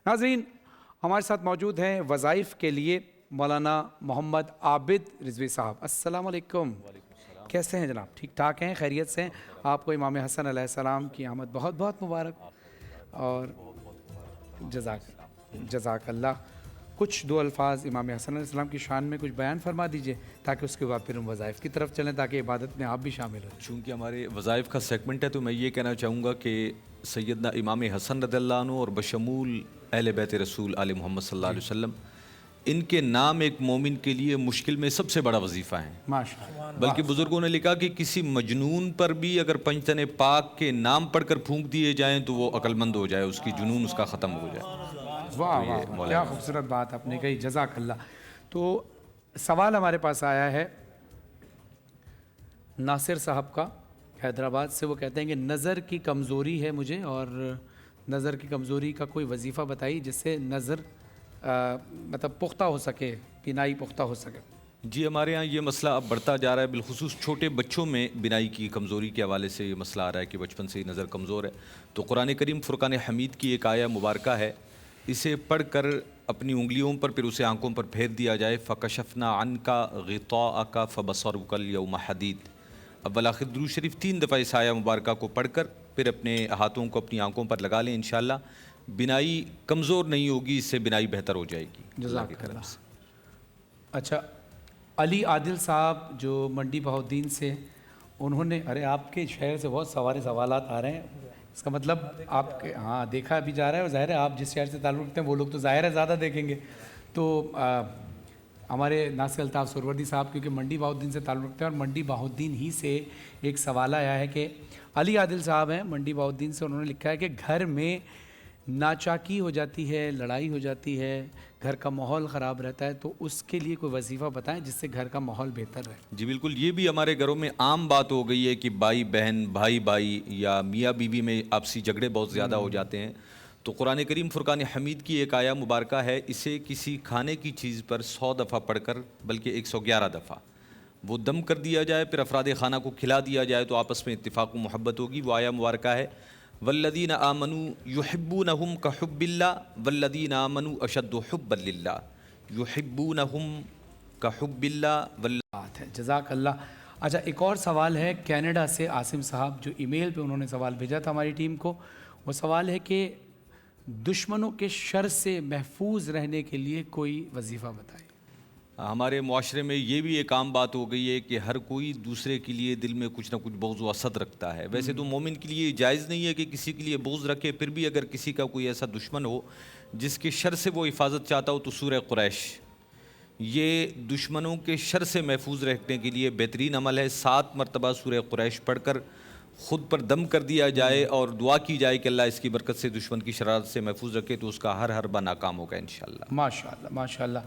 ناظرین ہمارے ساتھ موجود ہیں وظائف کے لیے مولانا محمد عابد رضوی صاحب. السلام علیکم. کیسے ہیں جناب؟ ٹھیک ٹھاک ہیں؟ خیریت سے ہیں؟ آپ کو امام حسن علیہ السلام کی آمد بہت بہت مبارک اور جزاک اللہ. کچھ دو الفاظ امام حسن علیہ السلام کی شان میں کچھ بیان فرما دیجئے تاکہ اس کے بعد پھر ہم وظائف کی طرف چلیں تاکہ عبادت میں آپ بھی شامل ہوں. چونکہ ہمارے وظائف کا سیگمنٹ ہے تو میں یہ کہنا چاہوں گا کہ سیدنا امام حسن رضی اللہ عنہ اور بشمول اہل بیت رسول آل محمد صلی اللہ علیہ وسلم ان کے نام ایک مومن کے لیے مشکل میں سب سے بڑا وظیفہ ہیں. ماشاءاللہ. بلکہ بزرگوں نے لکھا کہ کسی مجنون پر بھی اگر پنجتن پاک کے نام پڑھ کر پھونک دیے جائیں تو وہ عقل مند ہو جائے، اس کی جنون اس کا ختم ہو جائے. واہ واہ، کیا خوبصورت بات آپ نے کہی، جزاک اللہ. تو سوال ہمارے پاس آیا ہے ناصر صاحب کا حیدرآباد سے. وہ کہتے ہیں کہ نظر کی کمزوری ہے مجھے اور نظر کی کمزوری کا کوئی وظیفہ بتائیے جس سے نظر مطلب پختہ ہو سکے، بینائی پختہ ہو سکے. جی ہمارے ہاں یہ مسئلہ اب بڑھتا جا رہا ہے، بالخصوص چھوٹے بچوں میں بینائی کی کمزوری کے حوالے سے یہ مسئلہ آ رہا ہے کہ بچپن سے ہی نظر کمزور ہے. تو قرآن کریم فرقان حمید کی ایک آیہ مبارکہ ہے، اسے پڑھ کر اپنی انگلیوں پر پھر اسے آنکھوں پر پھیر دیا جائے. فَكَشَفْنَا عَنْكَ غِطَاءَكَ فَبَصَرُكَ الْيَوْمَ حَدِيدٌ. اول آخر درود شریف 3 دفعہ اس آیہ مبارکہ کو پڑھ کر پھر اپنے ہاتھوں کو اپنی آنکھوں پر لگا لیں، انشاءاللہ بینائی کمزور نہیں ہوگی، اس سے بینائی بہتر ہو جائے گی. جزاک اللہ. اچھا، علی عادل صاحب جو منڈی بہاؤالدین سے، انہوں نے آپ کے شہر سے بہت سارے سوالات آ رہے ہیں. اس کا مطلب آپ کے ہاں دیکھا بھی جا رہا ہے اور ظاہر ہے آپ جس شہر سے تعلق رکھتے ہیں وہ لوگ تو ظاہر ہے زیادہ دیکھیں گے. تو ہمارے ناصر الطاف سہروردی صاحب کیونکہ منڈی بہاؤالدین سے تعلق رکھتے ہیں اور منڈی بہاؤالدین ہی سے ایک سوال آیا ہے کہ علی عادل صاحب ہیں منڈی بہاؤالدین سے، انہوں نے لکھا ہے کہ گھر میں ناچاکی ہو جاتی ہے، لڑائی ہو جاتی ہے، گھر کا ماحول خراب رہتا ہے، تو اس کے لیے کوئی وظیفہ بتائیں جس سے گھر کا ماحول بہتر رہے. جی بالکل، یہ بھی ہمارے گھروں میں عام بات ہو گئی ہے کہ بھائی بہن، بھائی بھائی یا میاں بیوی میں آپسی جھگڑے بہت زیادہ ہو جاتے ہیں. تو قرآن کریم فرقان حمید کی ایک آیہ مبارکہ ہے، اسے کسی کھانے کی چیز پر 100 دفعہ پڑھ کر بلکہ 111 دفعہ وہ دم کر دیا جائے، پھر افراد خانہ کو کھلا دیا جائے تو آپس میں اتفاق و محبت ہوگی. وہ آیہ مبارکہ ہے والذین آمنوا یحبونہم کحب اللہ والذین آمنوا اشد حبا للہ یحبونہم کحب اللہ بات ہے. جزاک اللہ. اچھا، ایک اور سوال ہے کینیڈا سے عاصم صاحب، جو ای میل پہ انہوں نے سوال بھیجا تھا ہماری ٹیم کو. وہ سوال ہے کہ دشمنوں کے شر سے محفوظ رہنے کے لیے کوئی وظیفہ بتائیں. ہمارے معاشرے میں یہ بھی ایک عام بات ہو گئی ہے کہ ہر کوئی دوسرے کے لیے دل میں کچھ نہ کچھ بغض و حسد رکھتا ہے. ویسے تو مومن کے لیے جائز نہیں ہے کہ کسی کے لیے بغض رکھے، پھر بھی اگر کسی کا کوئی ایسا دشمن ہو جس کے شر سے وہ حفاظت چاہتا ہو تو سورہ قریش یہ دشمنوں کے شر سے محفوظ رکھنے کے لیے بہترین عمل ہے. 7 مرتبہ سورہ قریش پڑھ کر خود پر دم کر دیا جائے اور دعا کی جائے کہ اللہ اس کی برکت سے دشمن کی شرارت سے محفوظ رکھے تو اس کا ہر حربہ ناکام ہوگا انشاءاللہ. ماشاءاللہ ماشاءاللہ.